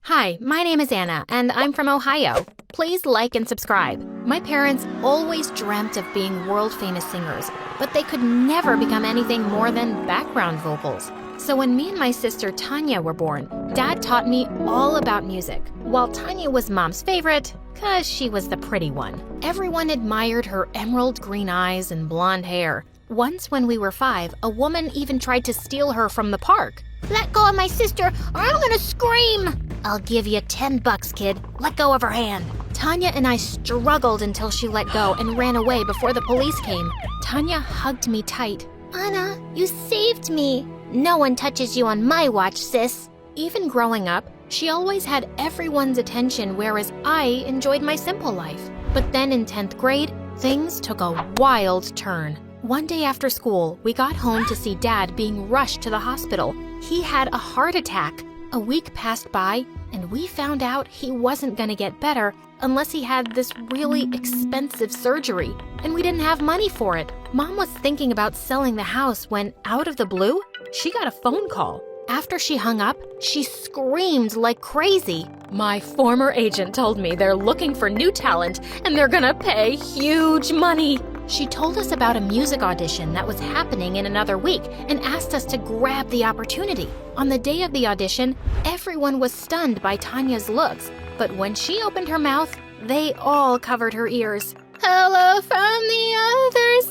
Hi, my name is Anna, and I'm from Ohio. Please like and subscribe. My parents always dreamt of being world-famous singers, but they could never become anything more than background vocals. So when me and my sister Tanya were born, Dad taught me all about music. While Tanya was Mom's favorite, 'cause she was the pretty one. Everyone admired her emerald green eyes and blonde hair. Once when we were 5, a woman even tried to steal her from the park. Let go of my sister or I'm gonna scream! I'll give you $10, kid. Let go of her hand. Tanya and I struggled until she let go and ran away before the police came. Tanya hugged me tight. Anna, you saved me. No one touches you on my watch, sis. Even growing up, she always had everyone's attention, whereas I enjoyed my simple life. But then in 10th grade, things took a wild turn. One day after school, we got home to see Dad being rushed to the hospital. He had a heart attack. A week passed by, and we found out he wasn't gonna get better unless he had this really expensive surgery, and we didn't have money for it. Mom was thinking about selling the house when, out of the blue, she got a phone call. After she hung up, she screamed like crazy. My former agent told me they're looking for new talent and they're gonna pay huge money. She told us about a music audition that was happening in another week and asked us to grab the opportunity. On the day of the audition, everyone was stunned by Tanya's looks, but when she opened her mouth, they all covered her ears. Hello from the other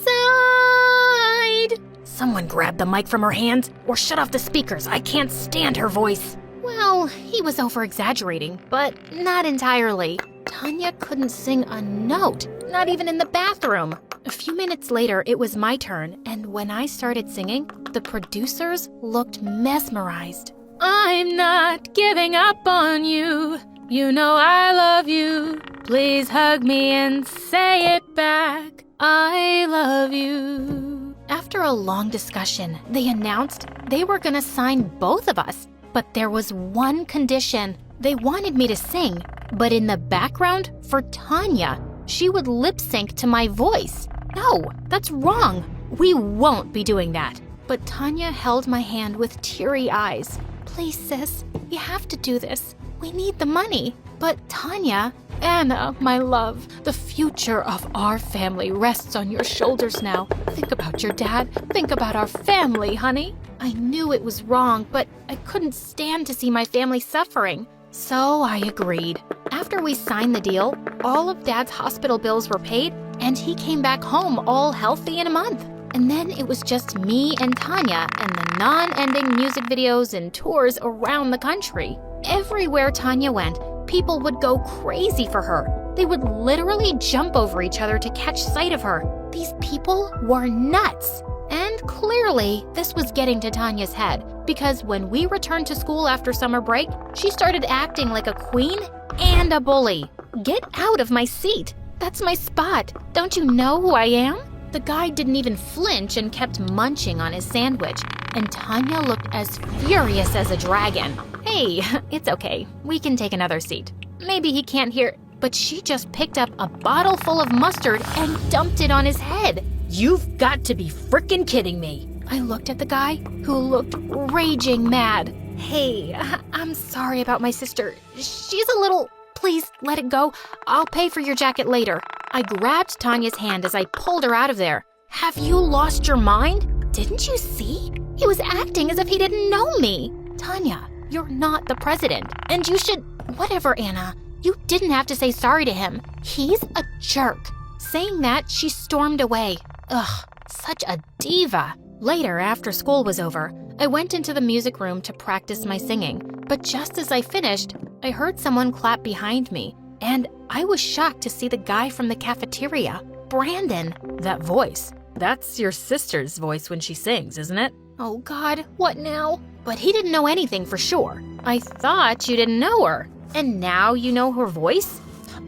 side. Someone grabbed the mic from her hands or shut off the speakers. I can't stand her voice. Well, he was over-exaggerating, but not entirely. Tanya couldn't sing a note, not even in the bathroom. A few minutes later, it was my turn, and when I started singing, the producers looked mesmerized. I'm not giving up on you. You know I love you. Please hug me and say it back. I love you. After a long discussion, they announced they were gonna sign both of us. But there was one condition. They wanted me to sing, but in the background for Tanya, she would lip sync to my voice. No, that's wrong. We won't be doing that. But Tanya held my hand with teary eyes. Please, sis, you have to do this. We need the money. But Tanya, Anna, my love, the future of our family rests on your shoulders now. Think about your dad. Think about our family, honey. I knew it was wrong, but I couldn't stand to see my family suffering. So I agreed. After we signed the deal, all of Dad's hospital bills were paid, and he came back home all healthy in a month. And then it was just me and Tanya and the non-ending music videos and tours around the country. Everywhere Tanya went, people would go crazy for her. They would literally jump over each other to catch sight of her. These people were nuts. And clearly, this was getting to Tanya's head, because when we returned to school after summer break, she started acting like a queen and a bully. Get out of my seat. That's my spot. Don't you know who I am? The guy didn't even flinch and kept munching on his sandwich, and Tanya looked as furious as a dragon. Hey, it's okay. We can take another seat. Maybe he can't hear, but she just picked up a bottle full of mustard and dumped it on his head. You've got to be frickin' kidding me. I looked at the guy, who looked raging mad. Hey, I'm sorry about my sister. She's a little... Please let it go. I'll pay for your jacket later. I grabbed Tanya's hand as I pulled her out of there. Have you lost your mind? Didn't you see? He was acting as if he didn't know me. Tanya, you're not the president, and you should... Whatever, Anna. You didn't have to say sorry to him. He's a jerk. Saying that, she stormed away. Ugh, such a diva. Later, after school was over, I went into the music room to practice my singing. But just as I finished, I heard someone clap behind me, and I was shocked to see the guy from the cafeteria, Brandon. That voice. That's your sister's voice when she sings, isn't it? Oh God, what now? But he didn't know anything for sure. I thought you didn't know her. And now you know her voice?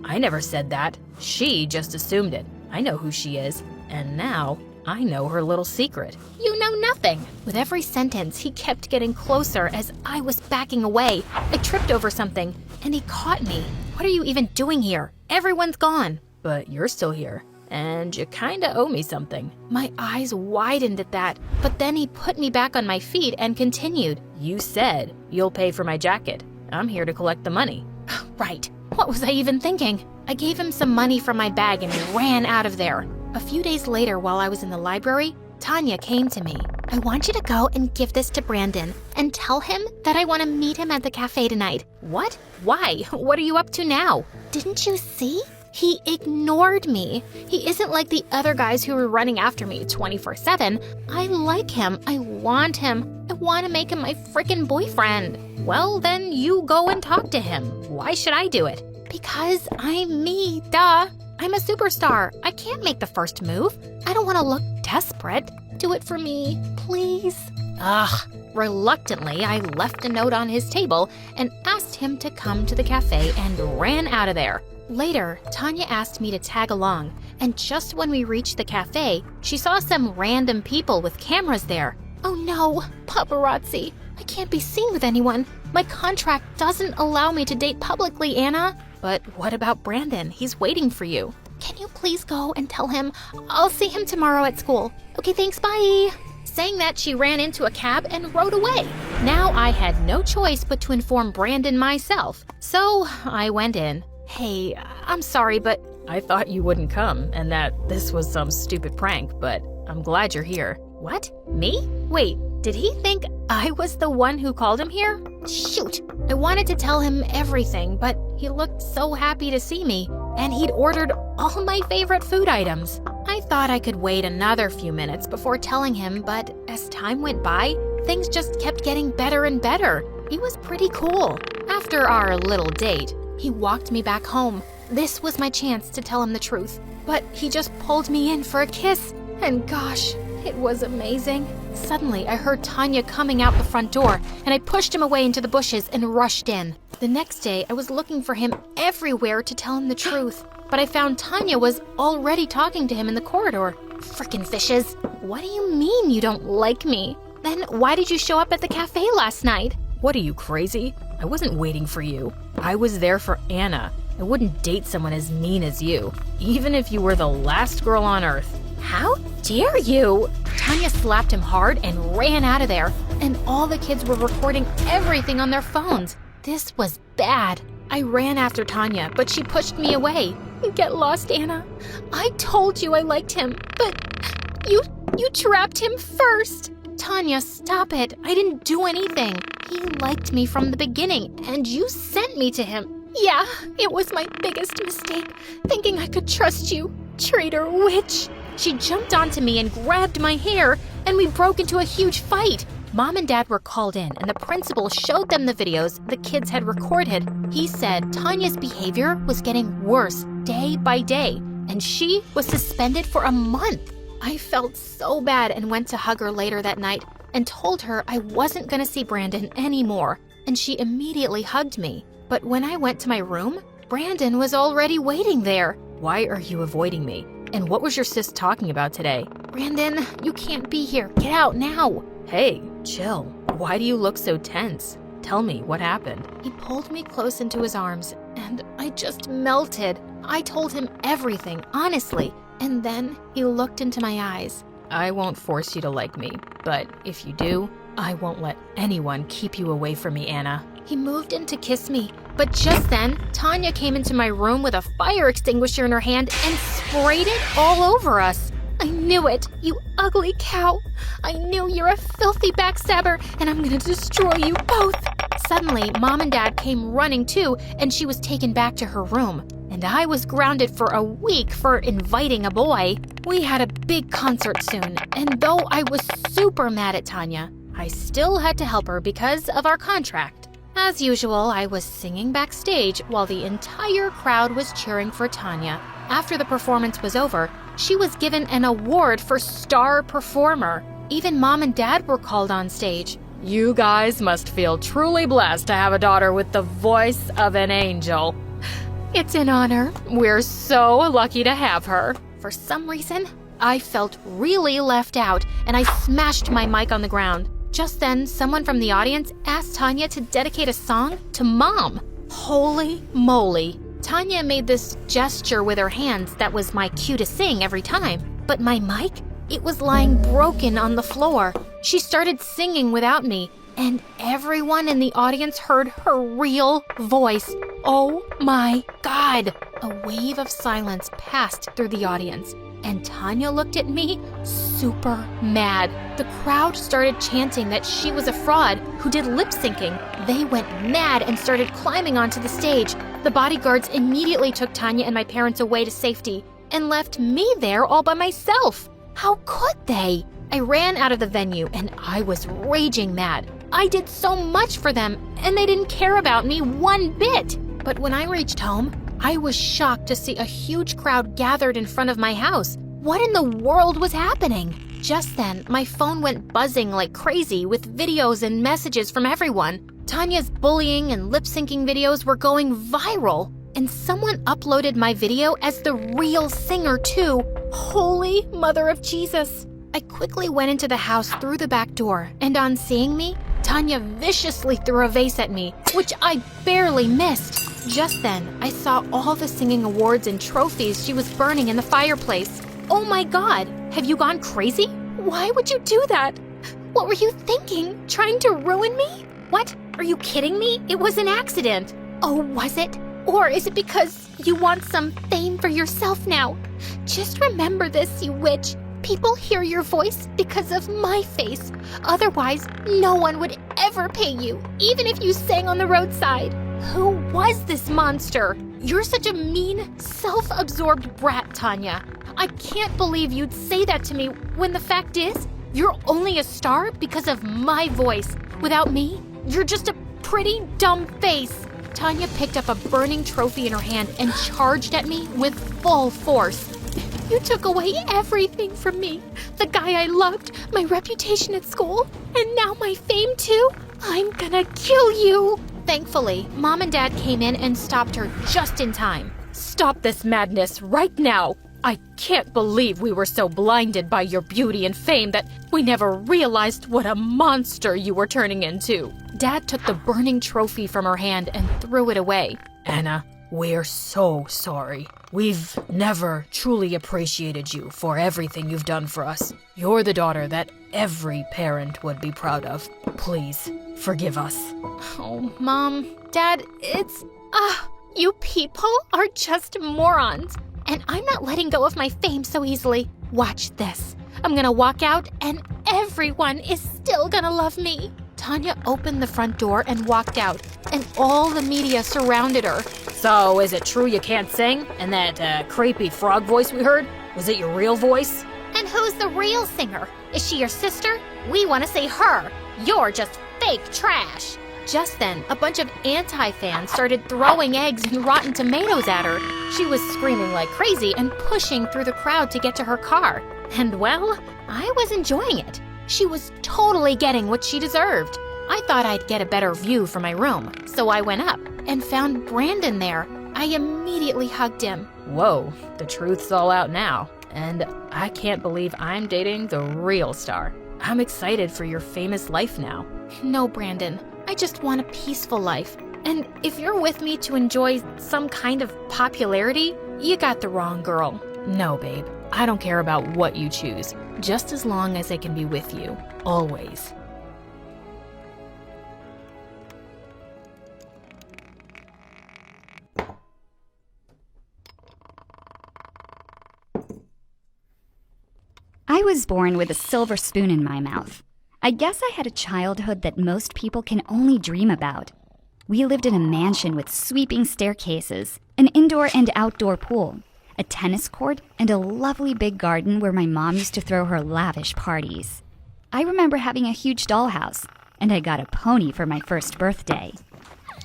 I never said that. She just assumed it. I know who she is. And now, I know her little secret. You know nothing. With every sentence, he kept getting closer as I was backing away. I tripped over something, and he caught me. What are you even doing here? Everyone's gone. But you're still here, and you kinda owe me something. My eyes widened at that, but then he put me back on my feet and continued. You said you'll pay for my jacket. I'm here to collect the money. Right. What was I even thinking? I gave him some money from my bag and ran out of there. A few days later, while I was in the library, Tanya came to me. I want you to go and give this to Brandon and tell him that I want to meet him at the cafe tonight. What? Why? What are you up to now? Didn't you see? He ignored me. He isn't like the other guys who were running after me 24/7. I like him. I want him. I want to make him my frickin' boyfriend. Well, then you go and talk to him. Why should I do it? Because I'm me, duh. I'm a superstar. I can't make the first move. I don't want to look desperate. Do it for me, please. Ugh. Reluctantly, I left a note on his table and asked him to come to the cafe and ran out of there. Later, Tanya asked me to tag along, and just when we reached the cafe, she saw some random people with cameras there. Oh no, paparazzi. I can't be seen with anyone. My contract doesn't allow me to date publicly, Anna. But what about Brandon? He's waiting for you. Can you please go and tell him I'll see him tomorrow at school? Okay, thanks, bye. Saying that, she ran into a cab and rode away. Now I had no choice but to inform Brandon myself, so I went in. Hey, I'm sorry, but I thought you wouldn't come and that this was some stupid prank, but I'm glad you're here. What? Me? Wait, did he think I was the one who called him here? Shoot. I wanted to tell him everything, but he looked so happy to see me, and he'd ordered all my favorite food items. I thought I could wait another few minutes before telling him, but as time went by, things just kept getting better and better. He was pretty cool. After our little date, he walked me back home. This was my chance to tell him the truth, but he just pulled me in for a kiss, and gosh, it was amazing. Suddenly, I heard Tanya coming out the front door, and I pushed him away into the bushes and rushed in. The next day, I was looking for him everywhere to tell him the truth, but I found Tanya was already talking to him in the corridor. Frickin' fishes. What do you mean you don't like me? Then why did you show up at the cafe last night? What are you, crazy? I wasn't waiting for you. I was there for Anna. I wouldn't date someone as mean as you, even if you were the last girl on earth. How dare you? Tanya slapped him hard and ran out of there, and all the kids were recording everything on their phones. This was bad. I ran after Tanya, but she pushed me away. Get lost, Anna. I told you I liked him, but you trapped him first. Tanya, stop it. I didn't do anything. He liked me from the beginning, and you sent me to him. Yeah, it was my biggest mistake, thinking I could trust you. Traitor witch. She jumped onto me and grabbed my hair, and we broke into a huge fight. Mom and Dad were called in, and the principal showed them the videos the kids had recorded. He said Tanya's behavior was getting worse day by day, and she was suspended for a month. I felt so bad and went to hug her later that night and told her I wasn't going to see Brandon anymore, and she immediately hugged me. But when I went to my room, Brandon was already waiting there. Why are you avoiding me? And what was your sis talking about today? Brandon, you can't be here. Get out now. Hey, chill. Why do you look so tense? Tell me, what happened? He pulled me close into his arms, and I just melted. I told him everything, honestly, and then he looked into my eyes. I won't force you to like me, but if you do, I won't let anyone keep you away from me, Anna. He moved in to kiss me, but just then, Tanya came into my room with a fire extinguisher in her hand and sprayed it all over us. I knew it, you ugly cow. I knew you're a filthy backstabber, and I'm gonna destroy you both. Suddenly, Mom and Dad came running too, and she was taken back to her room. And I was grounded for a week for inviting a boy. We had a big concert soon, and though I was super mad at Tanya, I still had to help her because of our contract. As usual, I was singing backstage while the entire crowd was cheering for Tanya. After the performance was over, she was given an award for Star Performer. Even Mom and Dad were called on stage. You guys must feel truly blessed to have a daughter with the voice of an angel. It's an honor. We're so lucky to have her. For some reason, I felt really left out, and I smashed my mic on the ground. Just then, someone from the audience asked Tanya to dedicate a song to Mom. Holy moly. Tanya made this gesture with her hands that was my cue to sing every time. But my mic? It was lying broken on the floor. She started singing without me, and everyone in the audience heard her real voice. Oh my God! A wave of silence passed through the audience, and Tanya looked at me super mad. The crowd started chanting that she was a fraud who did lip syncing. They went mad and started climbing onto the stage. The bodyguards immediately took Tanya and my parents away to safety and left me there all by myself. How could they? I ran out of the venue and I was raging mad. I did so much for them and they didn't care about me one bit. But when I reached home, I was shocked to see a huge crowd gathered in front of my house. What in the world was happening? Just then, my phone went buzzing like crazy with videos and messages from everyone. Tanya's bullying and lip-syncing videos were going viral, and someone uploaded my video as the real singer too. Holy Mother of Jesus! I quickly went into the house through the back door, and on seeing me, Tanya viciously threw a vase at me, which I barely missed. Just then, I saw all the singing awards and trophies she was burning in the fireplace. Oh my God, have you gone crazy? Why would you do that? What were you thinking? Trying to ruin me? What? Are you kidding me? It was an accident. Oh, was it? Or is it because you want some fame for yourself now? Just remember this, you witch. People hear your voice because of my face. Otherwise, no one would ever pay you, even if you sang on the roadside. Who was this monster? You're such a mean, self-absorbed brat, Tanya. I can't believe you'd say that to me when the fact is, you're only a star because of my voice. Without me, you're just a pretty dumb face. Tanya picked up a burning trophy in her hand and charged at me with full force. You took away everything from me. The guy I loved, my reputation at school, and now my fame too. I'm gonna kill you. Thankfully, Mom and Dad came in and stopped her just in time. Stop this madness right now. I can't believe we were so blinded by your beauty and fame that we never realized what a monster you were turning into. Dad took the burning trophy from her hand and threw it away. Anna, we're so sorry. We've never truly appreciated you for everything you've done for us. You're the daughter that every parent would be proud of. Please, forgive us. Oh, Mom, Dad, you people are just morons. And I'm not letting go of my fame so easily. Watch this. I'm gonna walk out and everyone is still gonna love me. Tanya opened the front door and walked out, and all the media surrounded her. So, is it true you can't sing? And that creepy frog voice we heard? Was it your real voice? And who's the real singer? Is she your sister? We want to see her. You're just fake trash. Just then, a bunch of anti-fans started throwing eggs and rotten tomatoes at her. She was screaming like crazy and pushing through the crowd to get to her car. And well, I was enjoying it. She was totally getting what she deserved. I thought I'd get a better view from my room, so I went up and found Brandon there. I immediately hugged him. Whoa, the truth's all out now. And I can't believe I'm dating the real star. I'm excited for your famous life now. No, Brandon. I just want a peaceful life. And if you're with me to enjoy some kind of popularity, you got the wrong girl. No, babe. I don't care about what you choose, just as long as I can be with you, always. I was born with a silver spoon in my mouth. I guess I had a childhood that most people can only dream about. We lived in a mansion with sweeping staircases, an indoor and outdoor pool, a tennis court, and a lovely big garden where my mom used to throw her lavish parties. I remember having a huge dollhouse, and I got a pony for my first birthday.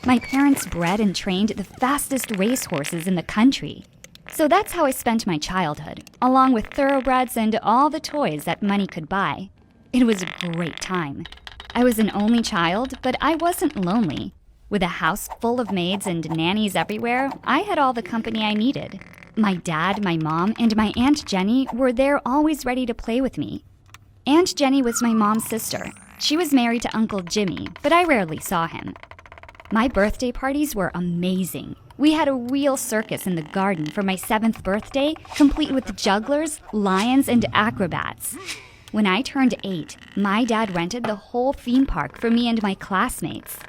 My parents bred and trained the fastest racehorses in the country. So that's how I spent my childhood, along with thoroughbreds and all the toys that money could buy. It was a great time. I was an only child, but I wasn't lonely. With a house full of maids and nannies everywhere, I had all the company I needed. My dad, my mom, and my Aunt Jenny were there always ready to play with me. Aunt Jenny was my mom's sister. She was married to Uncle Jimmy, but I rarely saw him. My birthday parties were amazing. We had a real circus in the garden for my 7th birthday, complete with jugglers, lions, and acrobats. When I turned 8, my dad rented the whole theme park for me and my classmates.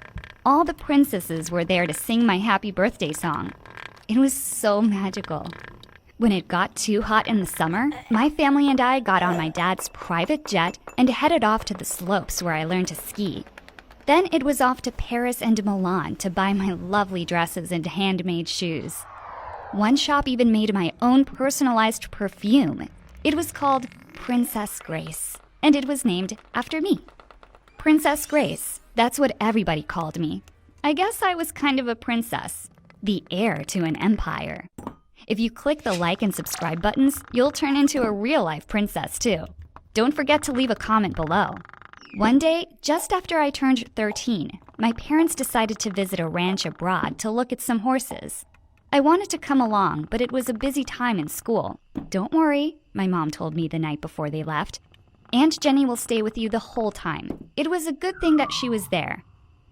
All the princesses were there to sing my happy birthday song. It was so magical. When it got too hot in the summer, my family and I got on my dad's private jet and headed off to the slopes where I learned to ski. Then it was off to Paris and Milan to buy my lovely dresses and handmade shoes. One shop even made my own personalized perfume. It was called Princess Grace, and it was named after me. Princess Grace, that's what everybody called me. I guess I was kind of a princess, the heir to an empire. If you click the like and subscribe buttons, you'll turn into a real-life princess too. Don't forget to leave a comment below. One day, just after I turned 13, my parents decided to visit a ranch abroad to look at some horses. I wanted to come along, but it was a busy time in school. Don't worry, my mom told me the night before they left. Aunt Jenny will stay with you the whole time. It was a good thing that she was there.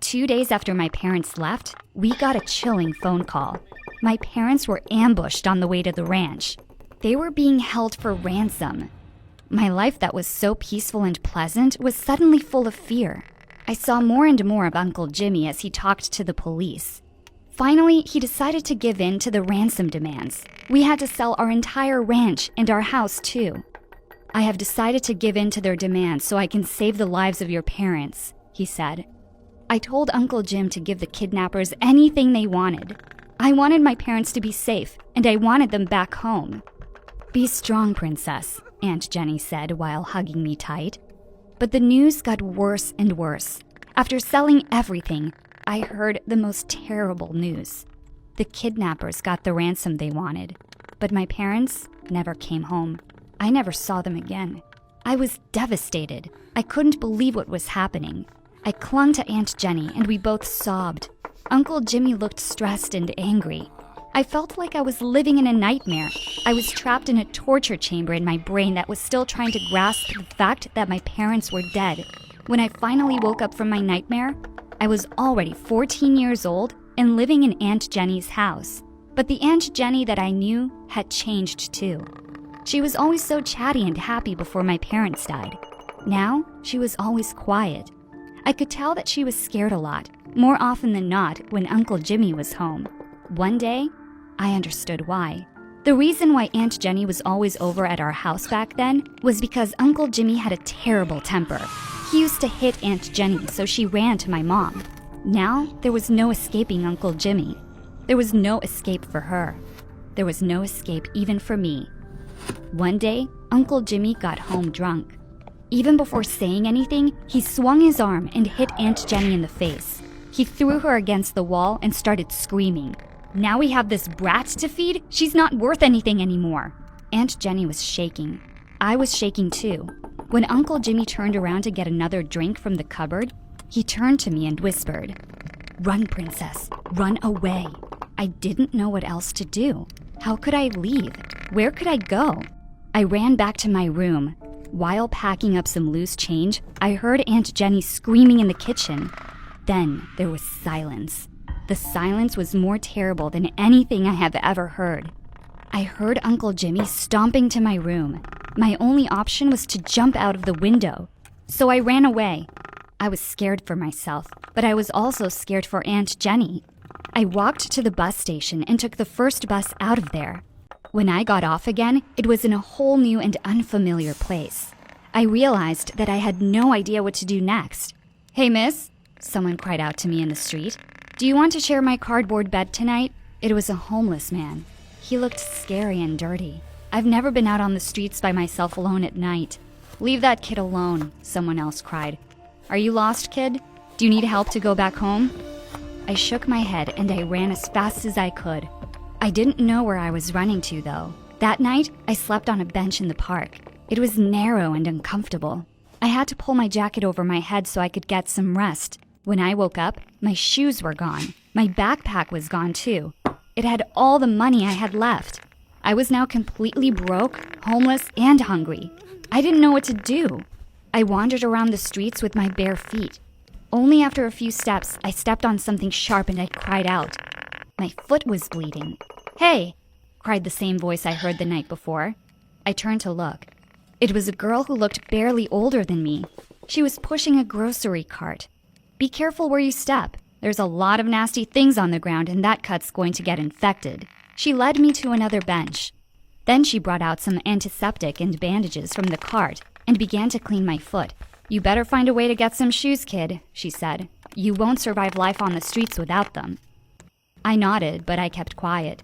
2 days after my parents left, we got a chilling phone call. My parents were ambushed on the way to the ranch. They were being held for ransom. My life that was so peaceful and pleasant was suddenly full of fear. I saw more and more of Uncle Jimmy as he talked to the police. Finally, he decided to give in to the ransom demands. We had to sell our entire ranch and our house too. I have decided to give in to their demands so I can save the lives of your parents, he said. I told Uncle Jim to give the kidnappers anything they wanted. I wanted my parents to be safe, and I wanted them back home. Be strong, princess, Aunt Jenny said while hugging me tight. But the news got worse and worse. After selling everything, I heard the most terrible news. The kidnappers got the ransom they wanted, but my parents never came home. I never saw them again. I was devastated. I couldn't believe what was happening. I clung to Aunt Jenny and we both sobbed. Uncle Jimmy looked stressed and angry. I felt like I was living in a nightmare. I was trapped in a torture chamber in my brain that was still trying to grasp the fact that my parents were dead. When I finally woke up from my nightmare, I was already 14 years old and living in Aunt Jenny's house. But the Aunt Jenny that I knew had changed too. She was always so chatty and happy before my parents died. Now, she was always quiet. I could tell that she was scared a lot, more often than not when Uncle Jimmy was home. One day, I understood why. The reason why Aunt Jenny was always over at our house back then was because Uncle Jimmy had a terrible temper. He used to hit Aunt Jenny, so she ran to my mom. Now, there was no escaping Uncle Jimmy. There was no escape for her. There was no escape even for me. One day, Uncle Jimmy got home drunk. Even before saying anything, he swung his arm and hit Aunt Jenny in the face. He threw her against the wall and started screaming. Now we have this brat to feed? She's not worth anything anymore. Aunt Jenny was shaking. I was shaking too. When Uncle Jimmy turned around to get another drink from the cupboard, he turned to me and whispered, "Run, princess, run away." I didn't know what else to do. How could I leave? Where could I go? I ran back to my room. While packing up some loose change, I heard Aunt Jenny screaming in the kitchen. Then there was silence. The silence was more terrible than anything I have ever heard. I heard Uncle Jimmy stomping to my room. My only option was to jump out of the window. So I ran away. I was scared for myself, but I was also scared for Aunt Jenny. I walked to the bus station and took the first bus out of there. When I got off again, it was in a whole new and unfamiliar place. I realized that I had no idea what to do next. "Hey, miss," someone cried out to me in the street. "Do you want to share my cardboard bed tonight?" It was a homeless man. He looked scary and dirty. I've never been out on the streets by myself alone at night. "Leave that kid alone," someone else cried. "Are you lost, kid? Do you need help to go back home?" I shook my head and I ran as fast as I could. I didn't know where I was running to, though. That night, I slept on a bench in the park. It was narrow and uncomfortable. I had to pull my jacket over my head so I could get some rest. When I woke up, my shoes were gone. My backpack was gone, too. It had all the money I had left. I was now completely broke, homeless, and hungry. I didn't know what to do. I wandered around the streets with my bare feet. Only after a few steps, I stepped on something sharp and I cried out. My foot was bleeding. "Hey!" cried the same voice I heard the night before. I turned to look. It was a girl who looked barely older than me. She was pushing a grocery cart. Be careful where you step. There's a lot of nasty things on the ground and that cut's going to get infected. She led me to another bench. Then she brought out some antiseptic and bandages from the cart and began to clean my foot. You better find a way to get some shoes, kid, she said. You won't survive life on the streets without them. I nodded, but I kept quiet.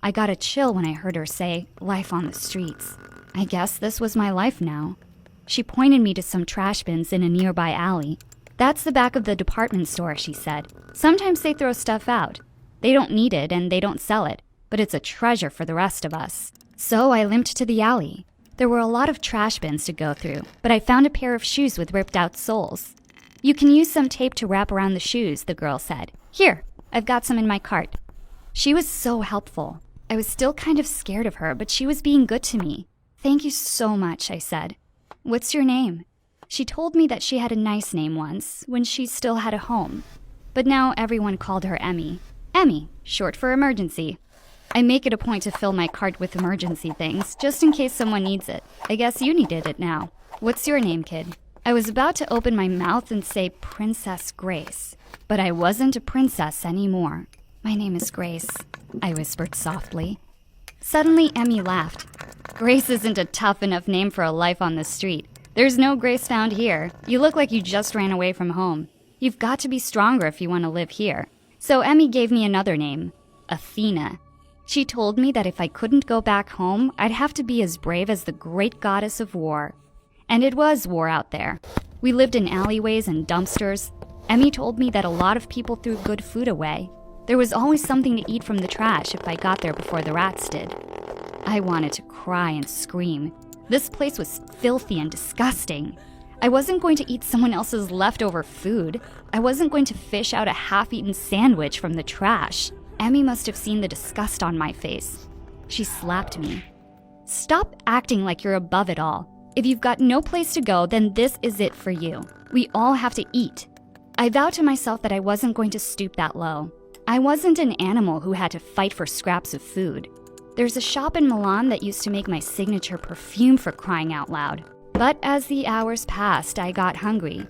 I got a chill when I heard her say, life on the streets. I guess this was my life now. She pointed me to some trash bins in a nearby alley. That's the back of the department store, she said. Sometimes they throw stuff out. They don't need it and they don't sell it, but it's a treasure for the rest of us. So I limped to the alley. There were a lot of trash bins to go through, but I found a pair of shoes with ripped out soles. You can use some tape to wrap around the shoes, the girl said. Here, I've got some in my cart. She was so helpful. I was still kind of scared of her, but she was being good to me. Thank you so much, I said. What's your name? She told me that she had a nice name once, when she still had a home. But now everyone called her Emmy. Emmy, short for emergency. I make it a point to fill my cart with emergency things, just in case someone needs it. I guess you needed it now. What's your name, kid? I was about to open my mouth and say Princess Grace, but I wasn't a princess anymore. My name is Grace, I whispered softly. Suddenly, Emmy laughed. Grace isn't a tough enough name for a life on the street. There's no Grace found here. You look like you just ran away from home. You've got to be stronger if you want to live here. So Emmy gave me another name, Athena. She told me that if I couldn't go back home, I'd have to be as brave as the great goddess of war. And it was war out there. We lived in alleyways and dumpsters. Emmy told me that a lot of people threw good food away. There was always something to eat from the trash if I got there before the rats did. I wanted to cry and scream. This place was filthy and disgusting. I wasn't going to eat someone else's leftover food. I wasn't going to fish out a half-eaten sandwich from the trash. Emmy must have seen the disgust on my face. She slapped me. Stop acting like you're above it all. If you've got no place to go, then this is it for you. We all have to eat. I vowed to myself that I wasn't going to stoop that low. I wasn't an animal who had to fight for scraps of food. There's a shop in Milan that used to make my signature perfume, for crying out loud. But as the hours passed, I got hungry.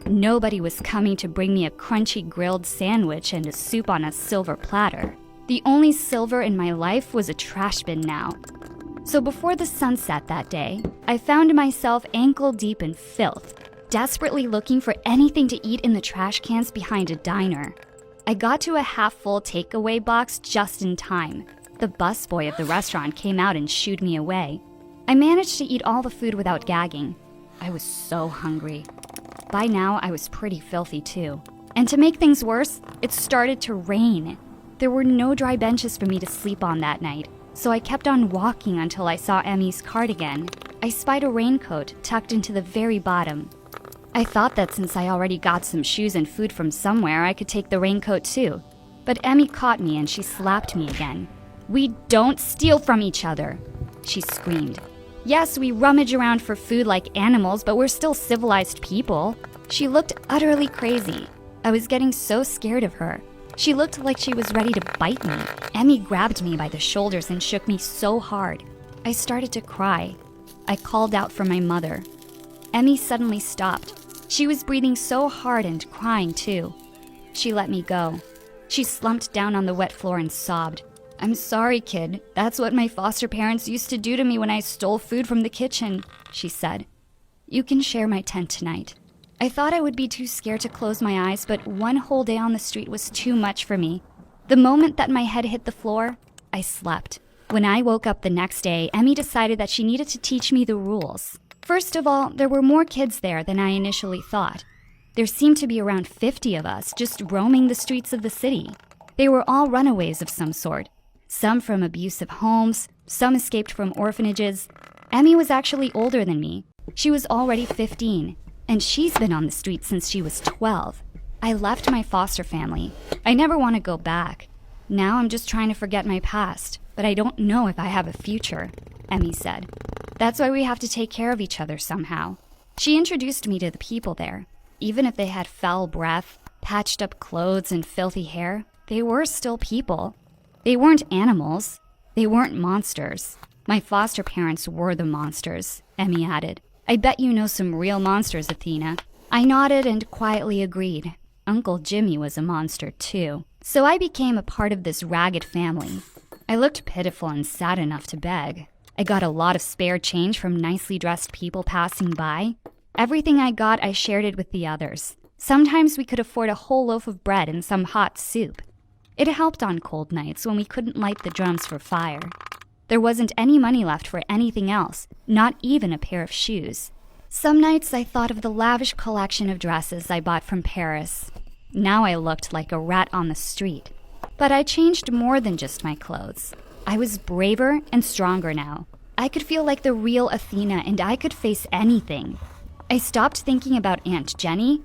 Nobody was coming to bring me a crunchy grilled sandwich and a soup on a silver platter. The only silver in my life was a trash bin now. So before the sun set that day, I found myself ankle deep in filth, desperately looking for anything to eat in the trash cans behind a diner. I got to a half-full takeaway box just in time. The busboy of the restaurant came out and shooed me away. I managed to eat all the food without gagging. I was so hungry. By now, I was pretty filthy too. And to make things worse, it started to rain. There were no dry benches for me to sleep on that night, so I kept on walking until I saw Emmy's cart again. I spied a raincoat tucked into the very bottom. I thought that since I already got some shoes and food from somewhere, I could take the raincoat too. But Emmy caught me and she slapped me again. We don't steal from each other, she screamed. Yes, we rummage around for food like animals, but we're still civilized people. She looked utterly crazy. I was getting so scared of her. She looked like she was ready to bite me. Emmy grabbed me by the shoulders and shook me so hard. I started to cry. I called out for my mother. Emmy suddenly stopped. She was breathing so hard and crying too. She let me go. She slumped down on the wet floor and sobbed. I'm sorry, kid. That's what my foster parents used to do to me when I stole food from the kitchen, she said. You can share my tent tonight. I thought I would be too scared to close my eyes, but one whole day on the street was too much for me. The moment that my head hit the floor, I slept. When I woke up the next day, Emmy decided that she needed to teach me the rules. First of all, there were more kids there than I initially thought. There seemed to be around 50 of us just roaming the streets of the city. They were all runaways of some sort. Some from abusive homes, some escaped from orphanages. Emmy was actually older than me. She was already 15, and she's been on the street since she was 12. I left my foster family. I never want to go back. Now I'm just trying to forget my past, but I don't know if I have a future, Emmy said. That's why we have to take care of each other somehow. She introduced me to the people there. Even if they had foul breath, patched up clothes, and filthy hair, they were still people. They weren't animals. They weren't monsters. My foster parents were the monsters, Emmy added. I bet you know some real monsters, Athena. I nodded and quietly agreed. Uncle Jimmy was a monster too. So I became a part of this ragged family. I looked pitiful and sad enough to beg. I got a lot of spare change from nicely dressed people passing by. Everything I got, I shared it with the others. Sometimes we could afford a whole loaf of bread and some hot soup. It helped on cold nights when we couldn't light the drums for fire. There wasn't any money left for anything else, not even a pair of shoes. Some nights I thought of the lavish collection of dresses I bought from Paris. Now I looked like a rat on the street. But I changed more than just my clothes. I was braver and stronger now. I could feel like the real Athena and I could face anything. I stopped thinking about Aunt Jenny.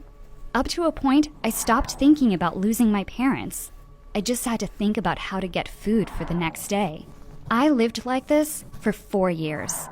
Up to a point, I stopped thinking about losing my parents. I just had to think about how to get food for the next day. I lived like this for 4 years.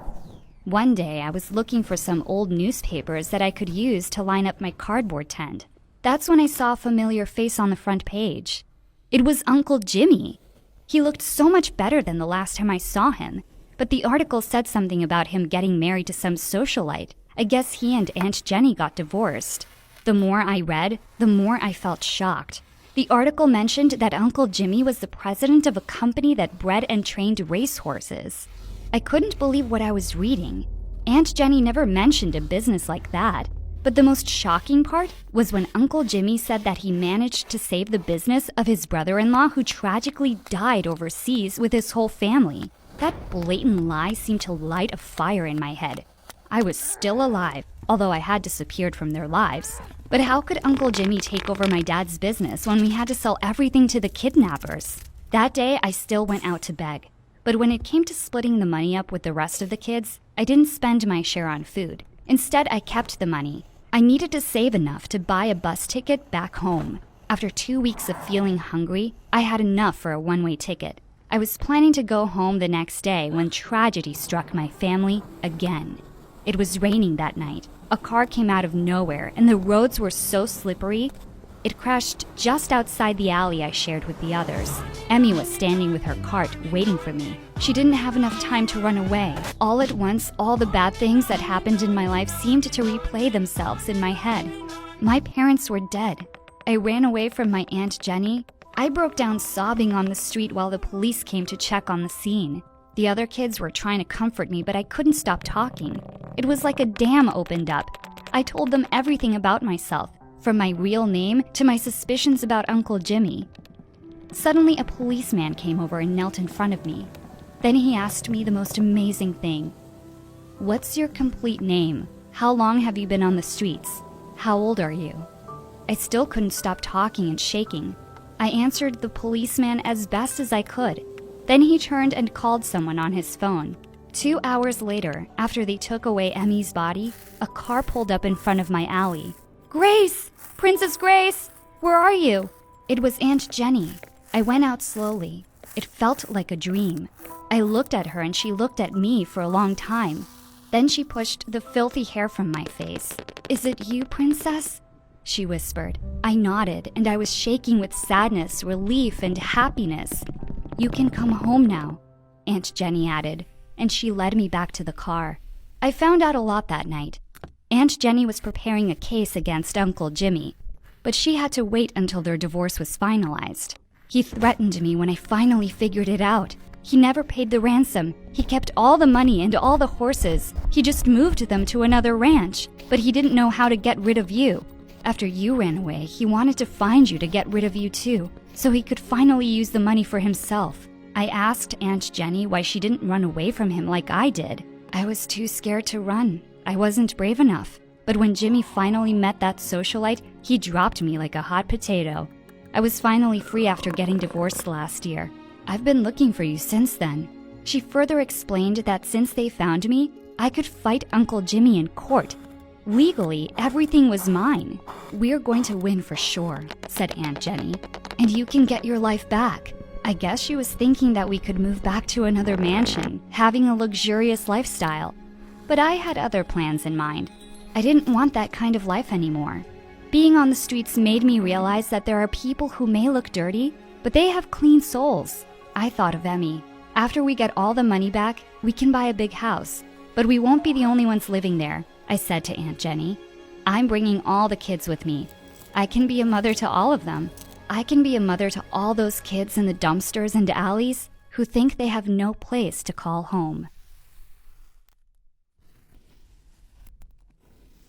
One day, I was looking for some old newspapers that I could use to line up my cardboard tent. That's when I saw a familiar face on the front page. It was Uncle Jimmy. He looked so much better than the last time I saw him, but the article said something about him getting married to some socialite. I guess he and Aunt Jenny got divorced. The more I read, the more I felt shocked. The article mentioned that Uncle Jimmy was the president of a company that bred and trained racehorses. I couldn't believe what I was reading. Aunt Jenny never mentioned a business like that. But the most shocking part was when Uncle Jimmy said that he managed to save the business of his brother-in-law who tragically died overseas with his whole family. That blatant lie seemed to light a fire in my head. I was still alive, although I had disappeared from their lives. But how could Uncle Jimmy take over my dad's business when we had to sell everything to the kidnappers? That day, I still went out to beg. But when it came to splitting the money up with the rest of the kids, I didn't spend my share on food. Instead, I kept the money. I needed to save enough to buy a bus ticket back home. After 2 weeks of feeling hungry, I had enough for a one-way ticket. I was planning to go home the next day when tragedy struck my family again. It was raining that night. A car came out of nowhere, and the roads were so slippery. It crashed just outside the alley I shared with the others. Emmy was standing with her cart, waiting for me. She didn't have enough time to run away. All at once, all the bad things that happened in my life seemed to replay themselves in my head. My parents were dead. I ran away from my Aunt Jenny. I broke down sobbing on the street while the police came to check on the scene. The other kids were trying to comfort me, but I couldn't stop talking. It was like a dam opened up. I told them everything about myself, from my real name to my suspicions about Uncle Jimmy. Suddenly, a policeman came over and knelt in front of me. Then he asked me the most amazing thing. "What's your complete name? How long have you been on the streets? How old are you?" I still couldn't stop talking and shaking. I answered the policeman as best as I could. Then he turned and called someone on his phone. 2 hours later, after they took away Emmy's body, a car pulled up in front of my alley. "Grace! Princess Grace! Where are you?" It was Aunt Jenny. I went out slowly. It felt like a dream. I looked at her and she looked at me for a long time. Then she pushed the filthy hair from my face. "Is it you, Princess?" she whispered. I nodded, and I was shaking with sadness, relief, and happiness. "You can come home now," Aunt Jenny added, and she led me back to the car. I found out a lot that night. Aunt Jenny was preparing a case against Uncle Jimmy, but she had to wait until their divorce was finalized. He threatened me when I finally figured it out. He never paid the ransom. He kept all the money and all the horses. He just moved them to another ranch, but he didn't know how to get rid of you. After you ran away, he wanted to find you to get rid of you too, so he could finally use the money for himself. I asked Aunt Jenny why she didn't run away from him like I did. I was too scared to run. I wasn't brave enough. But when Jimmy finally met that socialite, he dropped me like a hot potato. I was finally free after getting divorced last year. I've been looking for you since then. She further explained that since they found me, I could fight Uncle Jimmy in court. Legally, everything was mine. "We're going to win for sure," said Aunt Jenny. "And you can get your life back." I guess she was thinking that we could move back to another mansion, having a luxurious lifestyle. But I had other plans in mind. I didn't want that kind of life anymore. Being on the streets made me realize that there are people who may look dirty, but they have clean souls. I thought of Emmy. After we get all the money back, we can buy a big house. But we won't be the only ones living there, I said to Aunt Jenny. I'm bringing all the kids with me. I can be a mother to all of them. I can be a mother to all those kids in the dumpsters and alleys who think they have no place to call home.